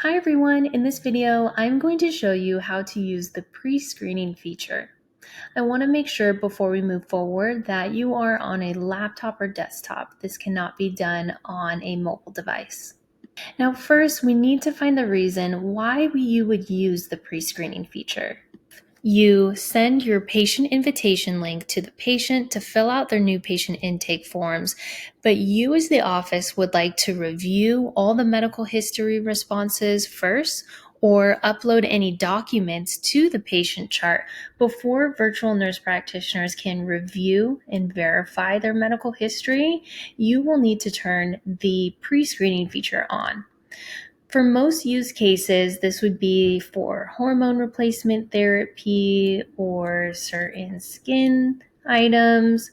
Hi everyone, in this video, I'm going to show you how to use the pre-screening feature. I want to make sure before we move forward that you are on a laptop or desktop. This cannot be done on a mobile device. Now first, we need to find the reason why you would use the pre-screening feature. You send your patient invitation link to the patient to fill out their new patient intake forms, but you as the office would like to review all the medical history responses first or upload any documents to the patient chart before virtual nurse practitioners can review and verify their medical history. You will need to turn the pre-screening feature on. For most use cases, this would be for hormone replacement therapy or certain skin items.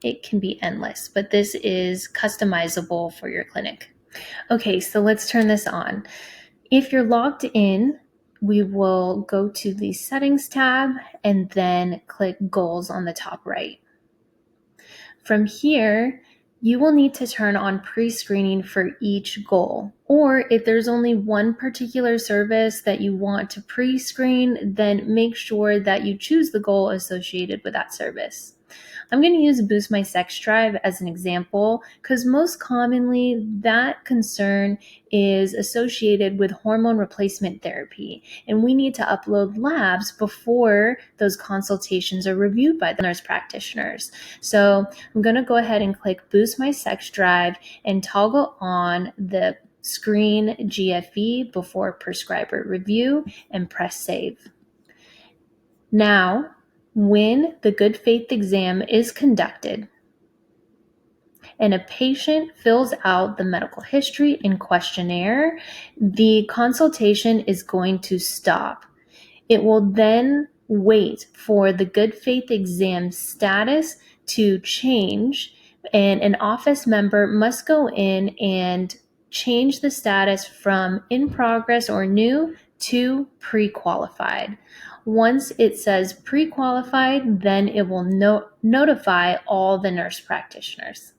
It can be endless, but this is customizable for your clinic. Okay, so let's turn this on. If you're logged in, we will go to the Settings tab and then click Goals on the top right. From here, you will need to turn on pre-screening for each goal. Or if there's only one particular service that you want to pre-screen, then make sure that you choose the goal associated with that service. I'm going to use Boost My Sex Drive as an example because most commonly that concern is associated with hormone replacement therapy, and we need to upload labs before those consultations are reviewed by the nurse practitioners. So I'm going to go ahead and click Boost My Sex Drive and toggle on the screen GFE before prescriber review and press save. Now, when the good faith exam is conducted and a patient fills out the medical history and questionnaire, the consultation is going to stop. It will then wait for the good faith exam status to change, and an office member must go in and change the status from in progress or new to pre-qualified. Once it says pre-qualified, then it will notify all the nurse practitioners.